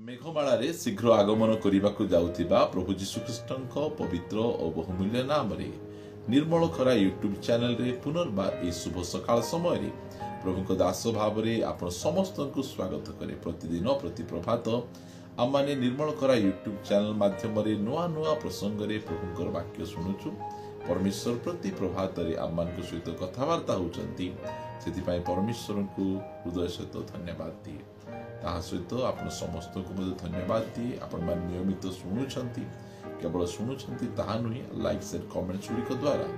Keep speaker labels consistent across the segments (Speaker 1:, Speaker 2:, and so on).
Speaker 1: मेघमाळारे शीघ्र आगमन करने जाउथिबा प्रभु जीशुख्रीष्टଙ୍କ पवित्र और बहुमूल्य नाम रे निर्मल खरा यूट्यूब चैनल रे पुनर्बार ए शुभ सकाळ समय रे प्रभु दास भाव रे आपण समस्त को स्वागत करे। प्रतिदिन प्रति प्रभात आम माने निर्मल खरा यूट्यूब चैनल माध्यम रे नुआ नुआ प्रसंग रे प्रभुकर वाक्य शुणुछु। परमेश्वर प्रति प्रभात रे आम मान को सहित कथावार्ता होचंती, सेति पई परमेश्वर को हृदय सहित धन्यवाद दिए। ताहा सहित आपण समस्त को मध्य धन्यवाद दिए। आपण मान नियमित शुणुछंती, केवल शुणुछंती ताहा नुही, लाइक शेयर कमेंट्स गुड़िक द्वारा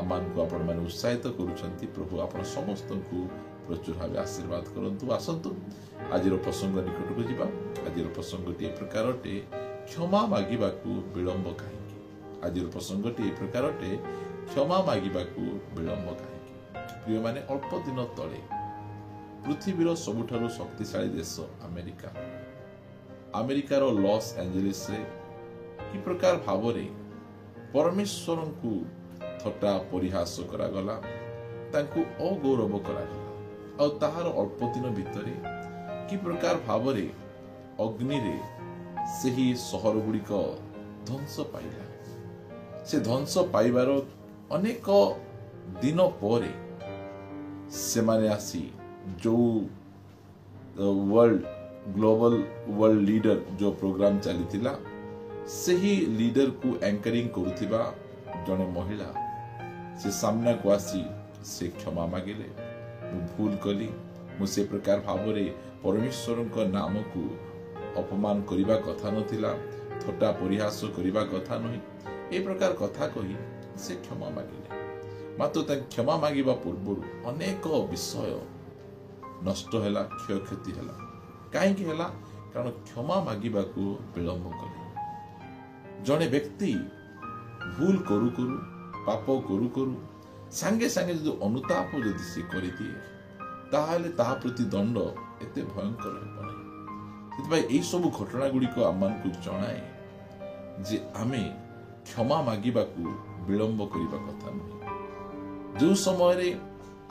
Speaker 1: आमान को आपण मान उत्साहित करूछंती। प्रभु आपण समस्त को प्रचुर भाव आशीर्वाद करंतु। आसंतु आजिर प्रसंग निकट को जिबा। आजिर प्रसंगटी ए प्रकारटे क्षमा मागिबाकू विलंब काहेकि। आजिर प्रसंगटी ए प्रकारटे क्षमा मागिबाकू विलंब काहेकि। प्रिय माने अल्प दिन तळे पृथ्वीर सबुठारु शक्तिशाली देश अमेरिकार लॉस एंजेलिस रे कि प्रकार भावरे परमेश्वर को थट्टा परिहास करागला, तांकु अगौरव करागला। और ताहार अल्प दिन भितरे कि प्रकार भावरे अग्नि रे सेही सहर गुड़िक ध्वंस पाइला। से ध्वंस पाइबार अनेक दिन परे से माने आसी जो वर्ल्ड ग्लोबल वर्ल्ड लीडर जो प्रोग्राम चली थिला, सही लीडर को एंकरिंग करुथिबा जने महिला से सामना को आसी से क्षमा मागिले। मु भूल कली, मु से प्रकार भावरे परमेश्वर को नाम को अपमान करिबा कथा नथिला, थट्टा परिहास करिबा कथा नहि, ए प्रकार कथा कही से क्षमा मागिले। मात्र ता क्षमा मागिबा पूर्व अनेक विषय नष्ट हैला, क्षयक्षति हैला। काहेकि हैला? कारण क्षमा मागिबा को विलंब कले। जने व्यक्ति भूल करू करू, पाप करू करू सांगे सांगे जो अनुताप जदि से करि दिए, ताहाले ताहा प्रति दंड एते भयंकर हेबो नै। सेतबाई एई सब घटना गुडी को आमान को जणाए जे आमे क्षमा मागिबा को विलंब करिबा कथा नै। जो समय रे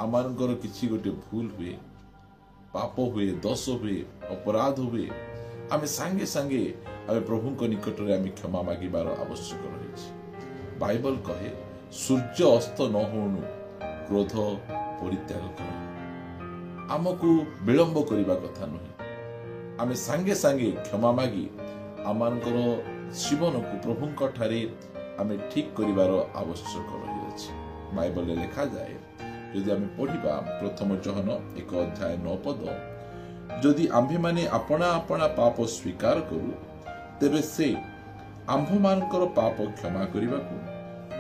Speaker 1: आमानकर किछि गोटे भूल हुए, पाप हुए, दोष हुए, अपराध हुए, आमे सांगे सांगे आमे प्रभु को निकट रे आमे क्षमा मागिबार आवश्यक रहिछि। बाइबल कहे सूर्य अस्त न होनु क्रोध परित्याग कर। आमको विलंब करिबा कथा नहि, आमे सांगे सांगे क्षमा मागी आमानकर जीवन को प्रभु को ठारे आमे ठीक करिबार आवश्यक रहिछि। बाइबल रे लिखा जाए, यदि आमे पढ़िबा प्रथम जहन 1 अध्याय 9 पद, यदि आम्भे माने अपना अपना पाप स्वीकार करू, तेबे से आम्भ मानकर पाप क्षमा करिबाकू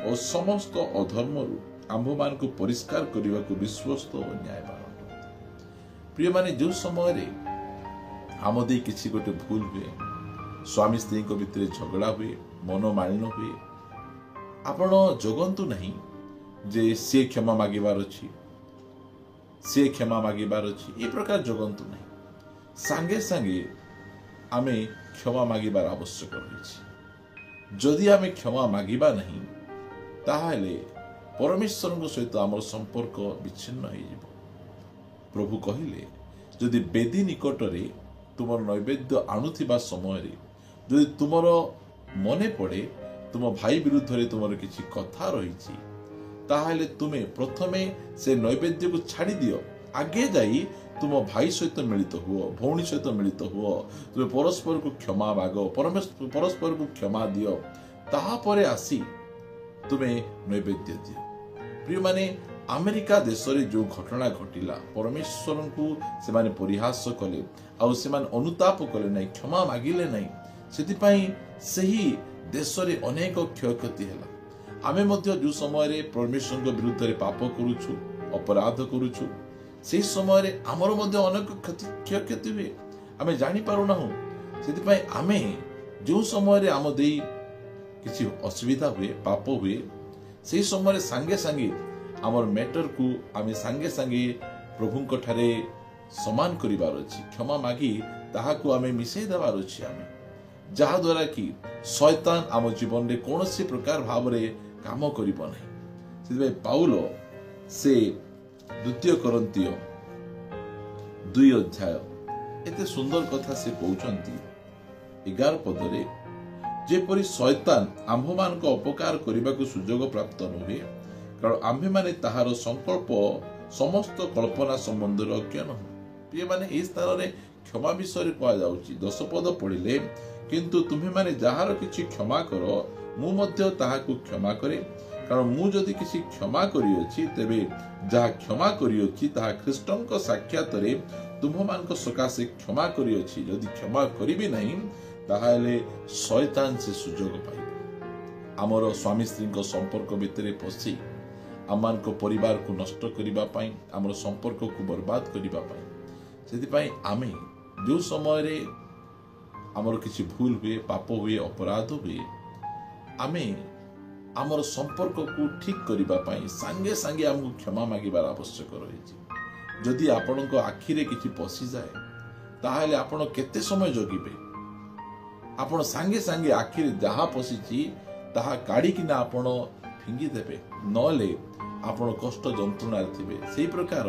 Speaker 1: और समस्त अधर्मरु आम्भ मान को परिष्कार करिबाकू विश्वस्त और न्यायवान। प्रिय माने जो समय रे आमदे किछि गोटे भूल हुए, स्वामी स्त्री को भितरे झगड़ा हुए, मनोमालिन्य हुए, आपण जगंतु नहीं जे से क्षमा मागिबार अछि, से क्षमा मागिबार अछि, ए प्रकार जगंतु नहीं। सांगे सांगे आमे क्षमा मागिबार आवश्यक रहिछि। जदि आमे क्षमा मागिबा नहीं, ताहाले परमेश्वर को सहित आमर संपर्क विच्छिन्न हो जिवो। प्रभु कहिले, जदि बेदी निकट रे तुमर नैवेद्य आणुथिबा समय रे जदि तुमर मने पड़े तुम भाई विरुद्ध रे तुमर किछि कथा रहिछि, ताहाले तुमे प्रथमे से नैवेद्य को छाड़ी दियो, आगे जाई तुम भाई सहित मिलित हुओ, भौणी सहित मिलित हुओ, तुम परस्पर को क्षमा मागो, परस्पर को क्षमा दियो, ताहा परे आसी तुमे नैवेद्य दियो। प्रिय माने अमेरिका देश रे जो घटना घटिला, परमेश्वर को से माने परिहास कले, आ से माने अनुताप कले नहीं, क्षमा मागिले नहीं, सेति पई सही देश रे अनेक क्षयक्षति हैला। आमे मध्य जो समय रे परमेश्वर के विरुद्ध रे पाप करूछु, अपराध करूछु, से समय रे हमर मध्य अनेक क्षयक्षति हुए, आमे जानि पारु नाहु। सेति पई आमे जो समय रे आम देई किछि असुविधा हुए, पाप हुए, से समय रे सांगे सांगे हमर मैटर को आमे सांगे सांगे प्रभु को ठारे समान करिबार अछि, क्षमा मागी ताहा को आमे मिसै देबार अछि, आमे जहा द्वारा कि शैतान आम जीवन रे कोनोसी प्रकार भाव रे काम करिबो नहीं। सेति पाउलो से 2 कोरिन्थियो 2 अध्याय एते सुंदर कथा से कहउचंती, 11 पदरे जेपरी शैतान आम्भ मान अपकार करने को सुजोग प्राप्त नुहे कारण आम्भे माने ताहार संकल्प समस्त कल्पना संबंध अज्ञान प्रिय माने ए स्थान रे क्षमा विषय कह जाउची 10 पद पढ़िले किंतु तुम्हें माने जहार किछि क्षमा करो मु मध्य ताहाकु क्षमा करे कारण मु जदि किछि क्षमा करियोछि तेबे जहा क्षमा करियोछि ताहा ख्रीष्टंक साक्षात रे तुम मानक सकाशे क्षमा करियोछि जदि क्षमा करिबि नहीं ताहाले शैतान से सुजोग पाइब आमर स्वामी स्त्री संपर्क भितर पशि आम परिवार को नष्ट करबा पई आमर संपर्क को बर्बाद करबा पई सेति पई आमे जो समय रे आमर किछि भूल हुए पाप हुए अपराध हुए आमे आमर संपर्क को ठीक करबा पई संगे संगे हमको क्षमा मागिबार आवश्यक रही जदि आपणक आखिरे किछि पशि जाए ताहाले आपण केते समय जगिबे आपण संगे संगे आखिरे जहा पशिछि ताहा काढी किना आपण फिंगी देबे नले आपण कष्ट जंत्रणा थिबे सेही प्रकार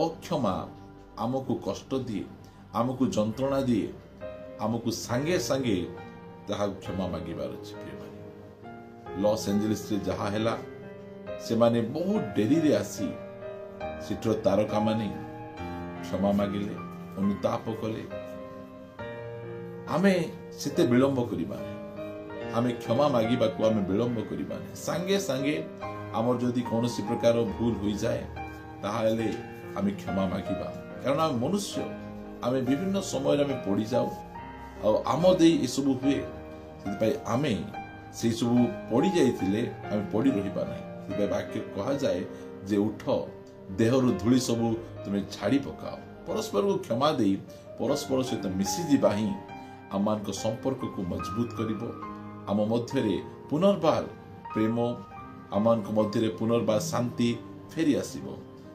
Speaker 1: अक्षमा आमको कष्ट दिए आमको जंत्रणा दिए आमको संगे संगे ताहा क्षमा मागिबार अछि प्रेम लॉस एंजेलिस रे जहा हैला से माने बहुत डेरी रे आसी सिटर तारका माने क्षमा मागिले अनुताप कले आमे सेते विलंब करिबा आमे क्षमा मागिबा को आमे विलंब करिबा संगे संगे आमर जदि कोनोसी प्रकार भूल होई जाए ताहाले आमे क्षमा मागिबा कारण आम मनुष्य आमे विभिन्न समय रे आमे पड़ी जाऊ आ आम देई ए सब हुए सेति पई आमे से सब पड़ी जाइथिले आमे पड़ी रहिबा नै सेति वाक्य कहा जाए जे उठ देहरु धूली सब तुमे छाड़ी पकाओ परस्पर को क्षमा देई परस्पर सहित मिसी जिबा ही आम संपर्क को मजबूत करिवो आम मध्यरे पुनर्बार प्रेम आम मध्यरे पुनर्बार शांति फेरी आसीबो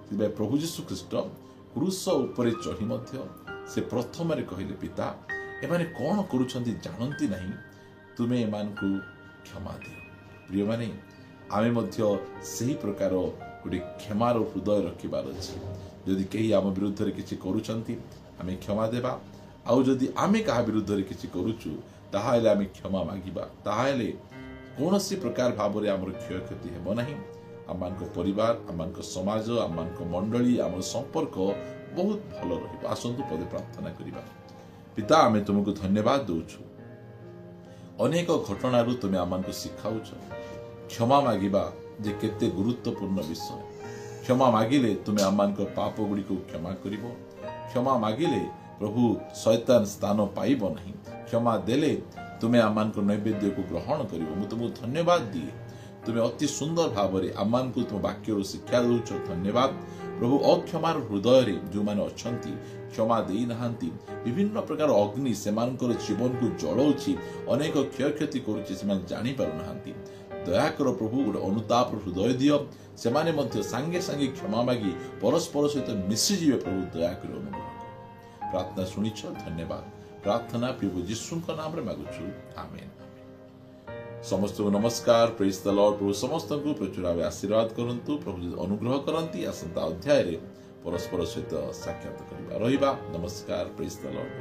Speaker 1: सेति प्रभु यीशु ख्रीष्ट क्रूस उपरे चढ़ी मध्य से प्रथम रे कहिले पिता एमाने कोन करूछंती जानंती नहीं तुमे एमान को क्षमा दियो प्रिय माने आमे मध्य सही प्रकार गोटे क्षमार हृदय रखिबार अछि जदि केही आम विरुद्ध रे किछि करूछंती आमे क्षमा देबा आउ जदि आमे कहा विरुद्ध रे किछि करूछु ताहाले आमे क्षमा मागिबा ताहाले कोनोसी प्रकार भाबरे हमर क्षय क्षति हेबो नाही आमानक परिवार आमानक समाज आमानक मंडली आम संपर्क बहुत भलो रहिबो आसंतु पदे प्रार्थना करिबा पिता आमे तुमको धन्यवाद दउछु अनेक घटना रु तुमे आमानक सिखाउछ क्षमा मागिबा जे केते गुरुत्वपूर्ण विषय क्षमा मागिले तुमे आमानक पाप गुडी को क्षमा करिवो क्षमा मागिले प्रभु शैतान स्थान पाइबो नहीं क्षमा देले तुमे आमानक नैवेद्य को ग्रहण करिवो मु तुमको धन्यवाद दिए तुमे अति सुंदर भावरे आमान को तुम वाक्य शिक्षा दउछ धन्यवाद प्रभु अक्षमार हृदय रे जो माने अछंती क्षमा देई नहांती विभिन्न प्रकार अग्नि सेमानकर जीवन को जळौछि अनेक क्षय क्षति करूछि सेमान जानि पारु नहांती दया कर प्रभु गोटे अनुताप हृदय दियो सेमाने मध्य संगे संगे क्षमा मागी परस्पर सहित मिसी जीवे प्रभु दया कर अनुग्रह प्रार्थना सुनिछ धन्यवाद प्रार्थना प्रभु यीशु का नाम रे मागुछु आमेन समस्त नमस्कार प्रेज द लॉर्ड प्रभु समस्त को प्रचुर आशीर्वाद करंतु प्रभु अनुग्रह करंती आसंता अध्याय रे परस्पर सहित साक्षात करिबा रहिबा नमस्कार प्रेज द लॉर्ड।